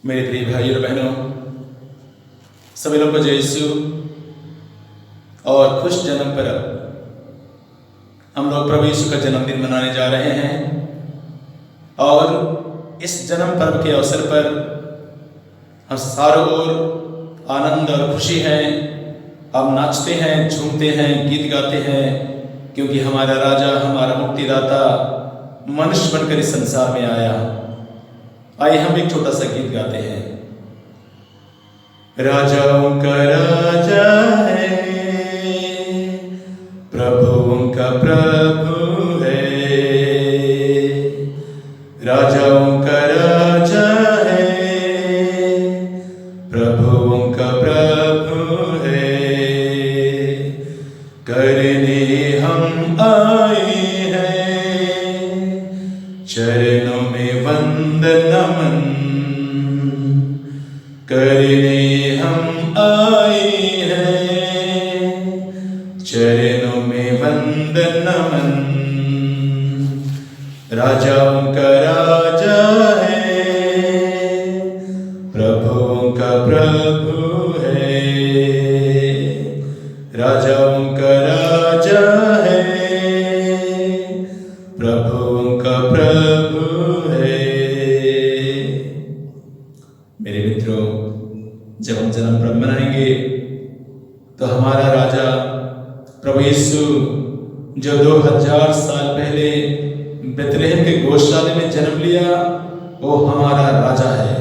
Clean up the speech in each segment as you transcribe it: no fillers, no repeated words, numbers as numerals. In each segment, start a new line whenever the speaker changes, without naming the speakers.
मेरे प्रिय भाइयों और बहनों, सभी लोगों को जय यीशु और खुश जन्म पर्व। हम लोग प्रभु यीशु का जन्मदिन मनाने जा रहे हैं और इस जन्म पर्व के अवसर पर हम चारों ओर आनंद और खुशी है। हम नाचते हैं, झूमते हैं, गीत गाते हैं, क्योंकि हमारा राजा, हमारा मुक्तिदाता मनुष्य बनकर इस संसार में आया। आइए हम एक छोटा सा गीत गाते हैं। राजाओं का राजा है, प्रभुओं का प्रभु है। राजाओं का राजा है, प्रभुओं का प्रभु है। करने हम आए हैं चरणों में वंदन नमन। करने हम आए हैं चरणों में वंदन नमन। राजाओं का राजा है, प्रभुओं का प्रभु है। राजाओं का राजा है, प्रभुओं का प्रभु है। मेरे मित्रों, जब हम जन्म पर्व मनाएंगे तो हमारा राजा प्रभु यीशु जो 2000 साल पहले बेथलेहम के गौशाले में जन्म लिया, वो हमारा राजा है,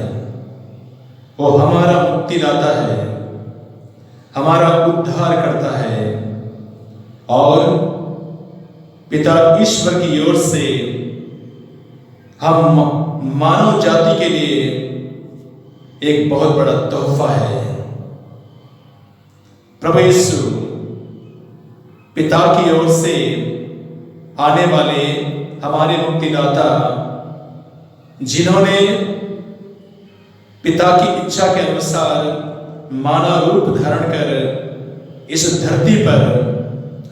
वो हमारा मुक्तिदाता है, हमारा उद्धार करता है। और पिता ईश्वर की ओर से हम मानव जाति के लिए एक बहुत बड़ा तोहफा है। प्रभु यीशु पिता की ओर से आने वाले हमारे मुक्तिदाता, जिन्होंने पिता की इच्छा के अनुसार मानव रूप धारण कर इस धरती पर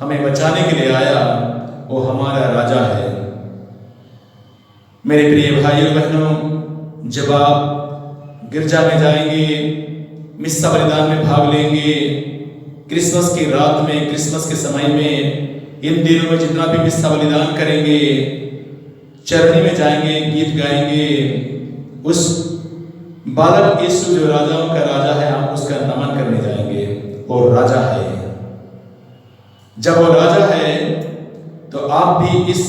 हमें बचाने के लिए आया, वो हमारा राजा है। मेरे प्रिय भाइयों बहनों, जब आप गिरजा में जाएंगे, मिस्सा बलिदान में भाग लेंगे, क्रिसमस की रात में, क्रिसमस के समय में, इन दिनों में जितना भी मिस्सा बलिदान करेंगे, चरनी में जाएंगे, गीत गाएंगे, उस बालक यीशु जो राजाओं का राजा है, आप उसका नमन करने जाएंगे। वो राजा है। जब वो राजा है तो आप भी इस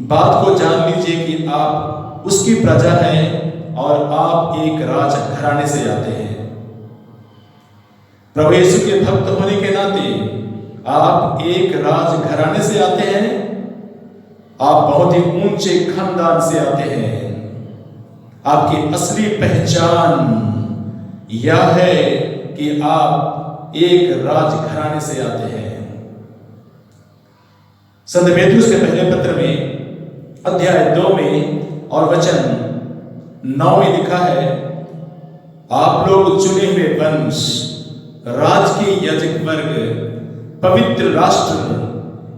बात को जान लीजिए कि आप उसकी प्रजा हैं और आप एक राज घराने से आते हैं। प्रभु यीशु के भक्त होने के नाते आप एक राज घराने से आते हैं। आप बहुत ही ऊंचे खानदान से आते हैं। आपकी असली पहचान यह है कि आप एक राज घराने से आते हैं। संत पेतरुस के पहले पत्र में अध्याय 2 में और वचन 9 में लिखा है, आप लोग चुने हुए वंश, राजकीय याजक वर्ग, पवित्र राष्ट्र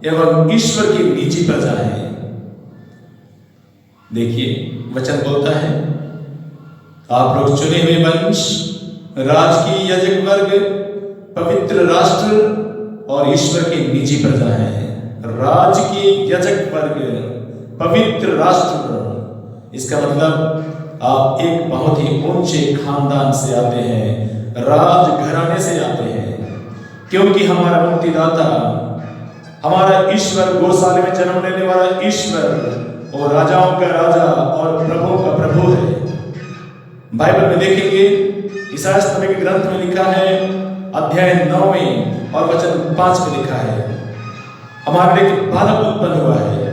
एवं ईश्वर की निजी प्रजा है। देखिए, वचन बोलता है, आप लोग चुने हुए वंश, राजकीय याजक वर्ग, पवित्र राष्ट्र और ईश्वर की निजी प्रजा है। राजकीय याजक वर्ग, पवित्र राष्ट्र, इसका मतलब आप एक बहुत ही ऊंचे खानदान से आते हैं, राज घराने से आते हैं, क्योंकि हमारा मुक्तिदाता, हमारा ईश्वर, गौशाले में जन्म लेने वाला ईश्वर और राजाओं का राजा और प्रभुओं का प्रभु है। बाइबल में देखेंगे, ईसाया के ग्रंथ में लिखा है, अध्याय 9 में और वचन 5 में लिखा है, हमारे लिए एक बालक उत्पन्न हुआ है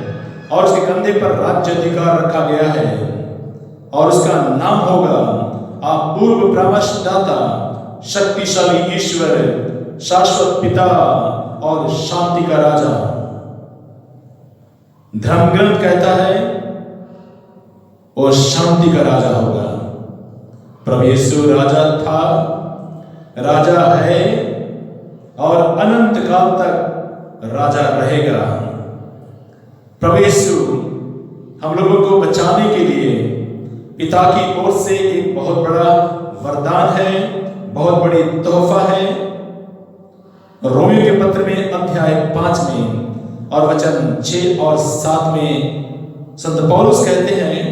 और उसके कंधे पर राज्य अधिकार रखा गया है और उसका नाम होगा अपूर्व परामर्शदाता, शक्तिशाली ईश्वर, शाश्वत पिता और शांति का राजा। धर्म ग्रंथ कहता है वो शांति का राजा होगा। प्रभु यीशु राजा था, राजा है और अनंत काल तक राजा रहेगा। प्रभु यीशु हम लोगों को बचाने के लिए पिता की ओर से एक बहुत बड़ा वरदान है, बहुत बड़ी तोहफा है। रोमियो के पत्र में अध्याय 5 में और वचन 6 और 7 में संत पौलुस कहते हैं,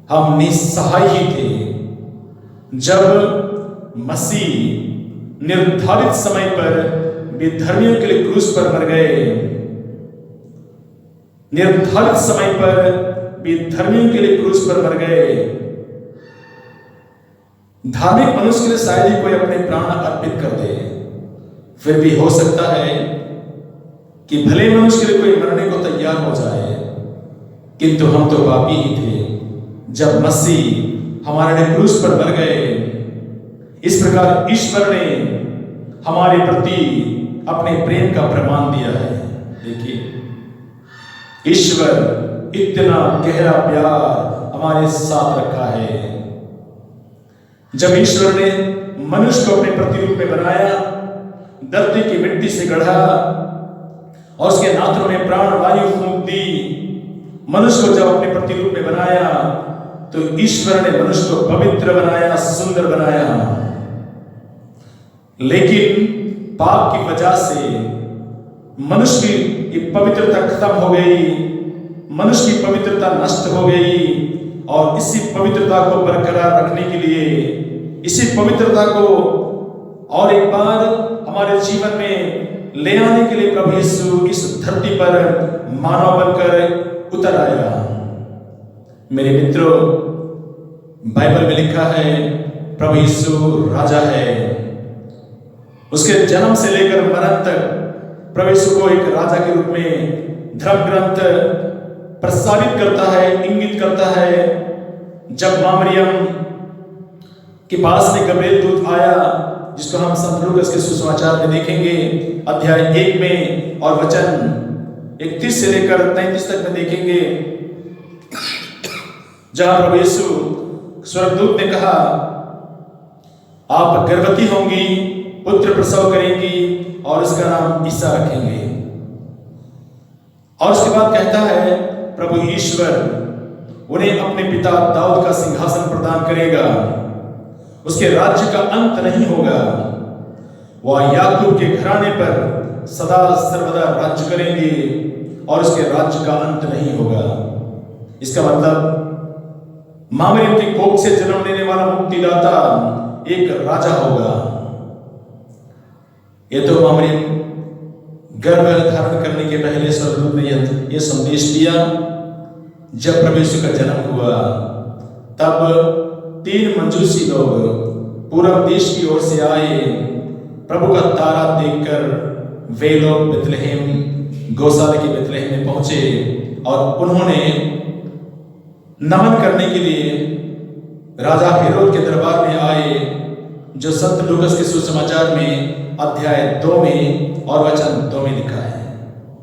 हम निस्सहाय ही थे जब मसीह निर्धारित समय पर विधर्मियों के लिए क्रूस पर मर गए। निर्धारित समय पर विधर्मियों के लिए क्रूस पर मर गए। धार्मिक मनुष्य के लिए शायद ही कोई अपने प्राण अर्पित कर दे, फिर भी हो सकता है कि भले मनुष्य के लिए कोई मरने को तैयार हो जाए, किंतु हम तो पापी ही थे जब मसीह हमारे लिए क्रूस पर मर गए। इस प्रकार ईश्वर ने हमारे प्रति अपने प्रेम का प्रमाण दिया है। देखिए, ईश्वर इतना गहरा प्यार हमारे साथ रखा है। जब ईश्वर ने मनुष्य को अपने प्रतिरूप में बनाया, धरती की मिट्टी से गढ़ा और उसके नाथों में प्राण वायु फूंक दी, मनुष्य को जब अपने प्रतिरूप में बनाया तो ईश्वर ने मनुष्य को पवित्र बनाया, सुंदर बनाया। लेकिन पाप की वजह से मनुष्य की पवित्रता खत्म हो गई, मनुष्य की पवित्रता नष्ट हो गई। और इसी पवित्रता को बरकरार रखने के लिए, इसी पवित्रता को और एक बार हमारे जीवन में ले आने के लिए प्रभु यीशु इस धरती पर मानव बनकर उतर आया। मेरे मित्रों, बाइबल में लिखा है प्रभु यीशु राजा है। उसके जन्म से लेकर मरण तक प्रभु यीशु को एक राजा के रूप में धर्म ग्रंथ प्रस्तावित करता है, इंगित करता है। जब मां मरियम के पास में गब्रिएल दूत आया, जिसको हम संत लूकास के सुसमाचार में देखेंगे अध्याय 1 में और वचन 31 से लेकर 33 तक में देखेंगे, जहां प्रभु यीशु स्वर्गदूत ने कहा, आप गर्भवती होंगी, पुत्र प्रसव करेंगी और उसका नाम ईसा रखेंगे। और उसके बाद कहता है प्रभु ईश्वर उन्हें अपने पिता दाऊद का सिंहासन प्रदान करेगा, उसके राज्य का अंत नहीं होगा, वह याकूब के घराने पर सदा सर्वदा राज्य करेंगे और उसके राज्य का अंत नहीं होगा। इसका मतलब मां मरियम की कोख से जन्म लेने वाला मुक्तिदाता एक राजा होगा। ये तो मां मरियम गर्भ धारण करने के पहले स्वर्गदूत ने यह संदेश दिया। जब प्रभु यीशु का जन्म हुआ तब 3 मंजूसी लोग पूरब देश की ओर से आए। प्रभु का तारा देखकर वे लोग बेथलेहम, गौशाला के बेथलेहम में पहुंचे और उन्होंने नमन करने के लिए राजा हेरोद के दरबार में आए, जो संत लूकास के सुसमाचार में अध्याय 2 में और वचन 2 में लिखा है।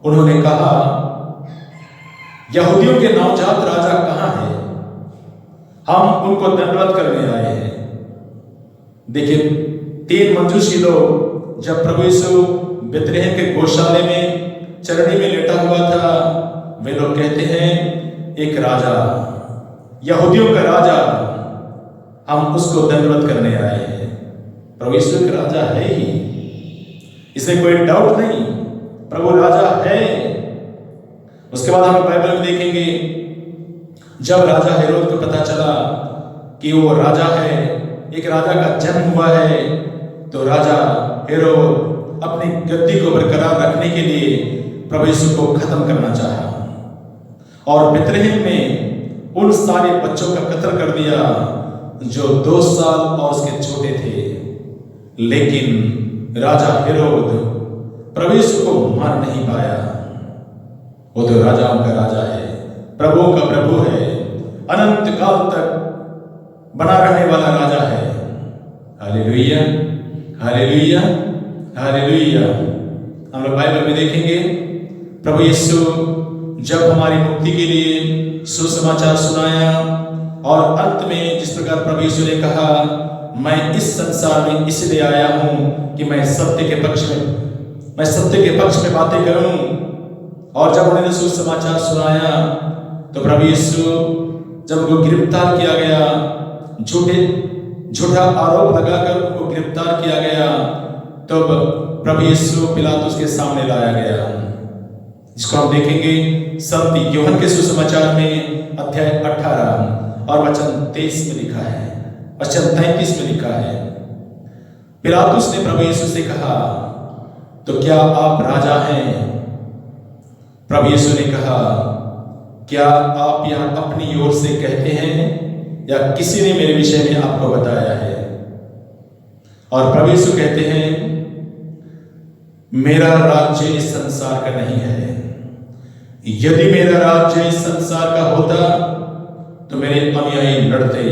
उन्होंने कहा, यहूदियों के नवजात राजा कहाँ है? हम उनको दंडवत करने आए हैं। देखिए, 3 मंजूसी लोग जब प्रभु यीशु बेथलेहम के गौशाले में चरनी में लेटा हुआ था, वे लोग कहते हैं, एक राजा, यहूदियों का राजा, हम उसको दंडवत करने आए हैं। प्रभु यीशु का राजा है ही, इसमें कोई डाउट नहीं, प्रभु राजा है। उसके बाद हम बाइबल में देखेंगे, जब राजा हेरोद को पता चला कि वो राजा है, एक राजा का जन्म हुआ है, तो राजा हेरोद अपनी गद्दी को बरकरार रखने के लिए प्रभु यीशु को खत्म करना चाहा और बेथलेहम में उन सारे बच्चों का कत्ल कर दिया जो 2 साल और उसके छोटे थे। लेकिन राजा हेरोद प्रभु यीशु को मार नहीं पाया। वो तो राजाओं का राजा है, प्रभुओं का प्रभु है, अनंत काल तक बना रहने वाला राजा है। Hallelujah, hallelujah, hallelujah. हम लोग बाइबल में देखेंगे, प्रभु यीशु जब हमारी मुक्ति के लिए सुसमाचार सुनाया और अंत में जिस प्रकार प्रभु यीशु ने कहा, मैं इस संसार में इसलिए आया हूं कि मैं सत्य के पक्ष में बातें करूं। और जब उन्होंने सुसमाचार सुनाया तो प्रभु यीशु जब उनको गिरफ्तार किया गया, झूठा आरोप लगाकर उनको गिरफ्तार किया गया, तब प्रभु यीशु पिलातुस के सामने लाया गया, जिसको हम देखेंगे संत यूहन्ना के सुसमाचार में अध्याय 18 और वचन 23 में लिखा है, वचन 33 में लिखा है। पिलातुस ने प्रभु यीशु से कहा, तो क्या आप राजा हैं? प्रभु यीशु ने कहा, क्या आप यह अपनी ओर से कहते हैं या किसी ने मेरे विषय में आपको बताया है? और प्रभु यीशु कहते हैं, मेरा राज्य इस संसार का नहीं है। यदि मेरा राज्य इस संसार का होता तो मेरे अनुयायी लड़ते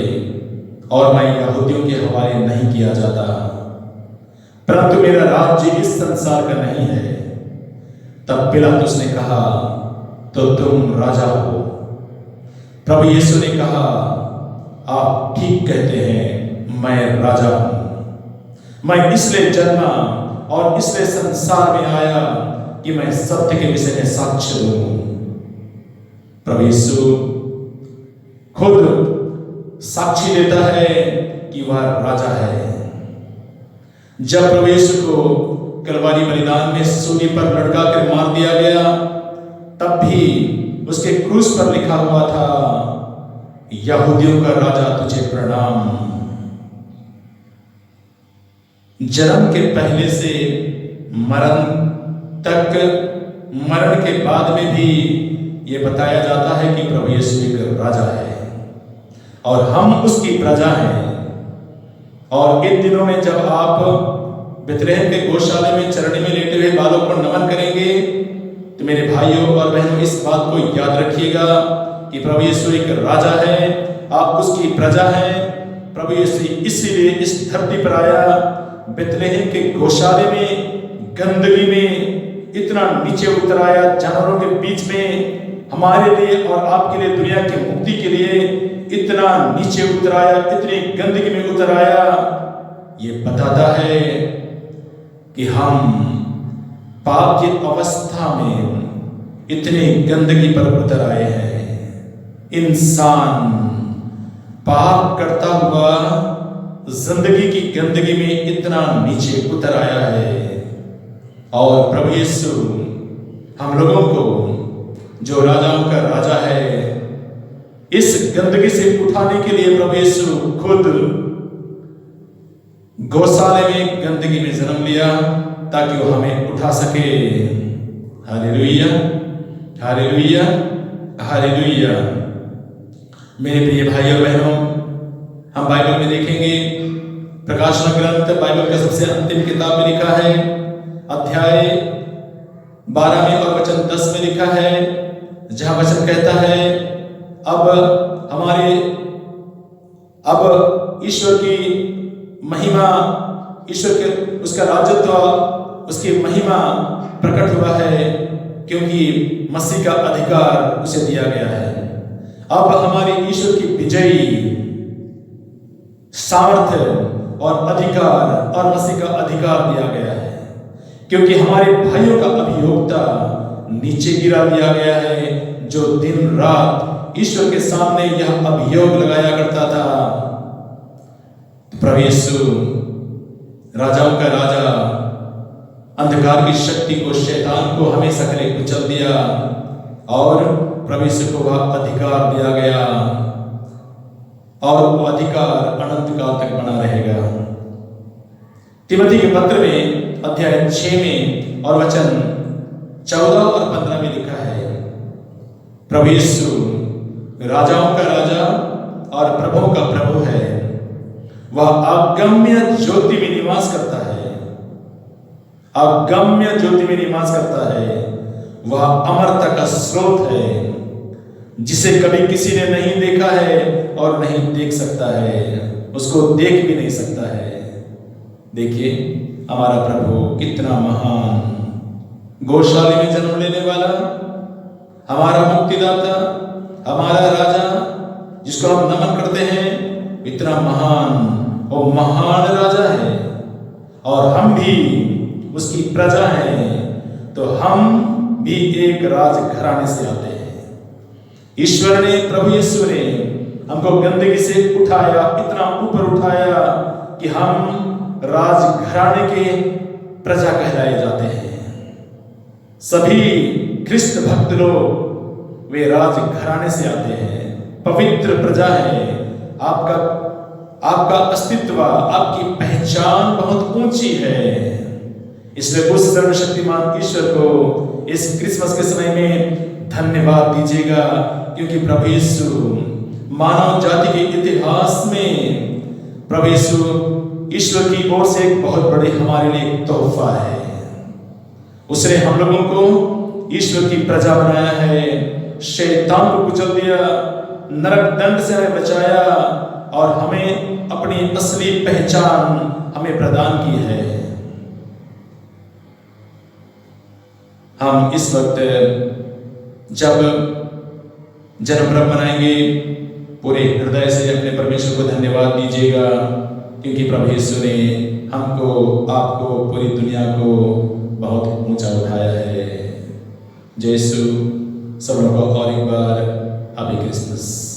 और मैं यहूदियों के हवाले नहीं किया जाता, परंतु मेरा राज्य इस संसार का नहीं है। तब पिलातुस ने कहा, तो तुम राजा हो। प्रभु यीशु ने कहा, आप ठीक कहते हैं, मैं राजा हूं। मैं इसलिए जन्मा और इसलिए संसार में आया कि मैं सत्य के विषय में साक्ष्य दूं। प्रभु यीशु खुद साक्षी देता है कि वह राजा है। जब प्रभु यीशु को कलवारी बलिदान में सूली पर लटका कर मार दिया गया, तब भी उसके क्रूस पर लिखा हुआ था, यहूदियों का राजा तुझे प्रणाम। जन्म के पहले से मरण तक, मरण के बाद में भी ये बताया जाता है कि प्रभु यीशु एक राजा है और हम उसकी प्रजा हैं। और इन दिनों में जब आप बेथलेहम के गौशाले में चरणी में लेटे हुए बालों को नमन करेंगे, तो मेरे भाइयों और बहनों इस बात को याद रखिएगा कि प्रभु यीशु एक राजा है, आप उसकी प्रजा हैं। प्रभु यीशु इसीलिए इस धरती पर आया, बेथलेहम के गौशाले में गंदगी में इतना नीचे उतर आया, जानवरों के बीच में हमारे लिए और आपके लिए, दुनिया की मुक्ति के लिए इतना नीचे उतर आया, इतनी गंदगी में उतर आया। ये बताता है कि हम पाप की अवस्था में इतनी गंदगी पर उतर आए हैं। इंसान पाप करता हुआ जिंदगी की गंदगी में इतना नीचे उतर आया है, और प्रभु यीशु हम लोगों को, जो राजाओं का राजा है, इस गंदगी से उठाने के लिए प्रभु यीशु खुद गौशाले में गंदगी में जन्म लिया ताकि वो हमें उठा सके। Hallelujah, hallelujah, hallelujah. मेरे प्रिय भाइयों बहनों, हम बाइबल में देखेंगे, प्रकाशन ग्रंथ बाइबल का सबसे अंतिम किताब में लिखा है, अध्याय 12 में और वचन 10 में लिखा है, जहां वचन कहता है, अब ईश्वर की महिमा, ईश्वर के उसका राजत्व, उसकी महिमा प्रकट हुआ है, क्योंकि मसीह का अधिकार उसे दिया गया है। अब हमारे ईश्वर की विजयी सामर्थ्य और अधिकार और मसीह का अधिकार दिया गया है, क्योंकि हमारे भाइयों का अभियोक्ता नीचे गिरा दिया गया है, जो दिन रात ईश्वर के सामने यह अभियोग लगाया करता था। प्रभु यीशु राजाओं का राजा, अंधकार की शक्ति को, शैतान को हमेशा के लिए कुचल दिया, और प्रभु यीशु को वह अधिकार दिया गया, और वो अधिकार अनंत काल तक बना रहेगा। तिमोथी के पत्र में अध्याय 6 में और वचन 14 और 15 में लिखा है, प्रभु यीशु राजाओं का राजा और प्रभुओं का प्रभु है। वह अगम्य ज्योति में निवास करता है, अगम्य ज्योति में निवास करता है। वह अमरता का स्रोत है, जिसे कभी किसी ने नहीं देखा है और नहीं देख सकता है, उसको देख भी नहीं सकता है। देखिए हमारा प्रभु कितना महान, गौशाले में जन्म लेने वाला, हमारा मुक्तिदाता, हमारा राजा, जिसको हम नमन करते हैं, इतना महान और महान राजा है, और हम भी उसकी प्रजा हैं, तो हम भी एक राज घराने से आते हैं। ईश्वर ने, प्रभु यीशु ने हमको गंदगी से उठाया, इतना ऊपर उठाया कि हम राजघराने के प्रजा कहलाए जाते हैं। सभी ख्रिस्त भक्त लोग वे राजघराने से आते हैं, पवित्र प्रजा है। आपका अस्तित्व, आपकी पहचान बहुत ऊंची है। इसलिए उस सर्वशक्तिमान ईश्वर को इस क्रिसमस के समय में धन्यवाद दीजिएगा, क्योंकि प्रभु यीशु मानव जाति के इतिहास में प्रभु यीशु ईश्वर की ओर से एक बहुत बड़े हमारे लिए एक तोहफा है। उसने हम लोगों को ईश्वर की प्रजा बनाया है, शैतान को कुचल दिया, नरक दंड से हमें बचाया और हमें अपनी असली पहचान हमें प्रदान की है। हम इस वक्त जब जन्म पर्व मनाएंगे, पूरे हृदय से अपने परमेश्वर को धन्यवाद दीजिएगा, क्योंकि प्रभु यीशु ने हमको, आपको, पूरी दुनिया को बहुत ऊंचा उठाया है। जय यीशु। सब लोगों को और एक बार हैप्पी क्रिसमस।